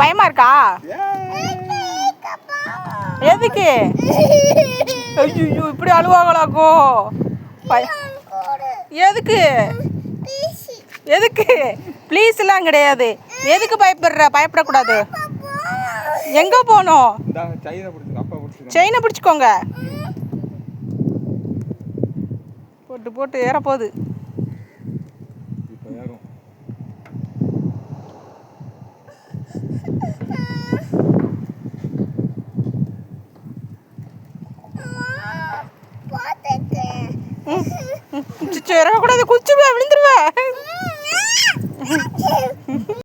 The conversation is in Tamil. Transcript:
பயமா இருக்கா? எதுக்கு? ஐயோ இப்படி அழுவாங்களாக்கோ? எதுக்கு? எதுக்கு? ப்ளீஸ்லாம் கிடையாது. எதுக்கு பயப்படுற? பயப்படக்கூடாது. எங்கே போகணும்? செயினை பிடிச்சிக்கோங்க. போட்டு போட்டு ஏற போகுது. இறங்கக்கூடாது. குச்சி விழுந்து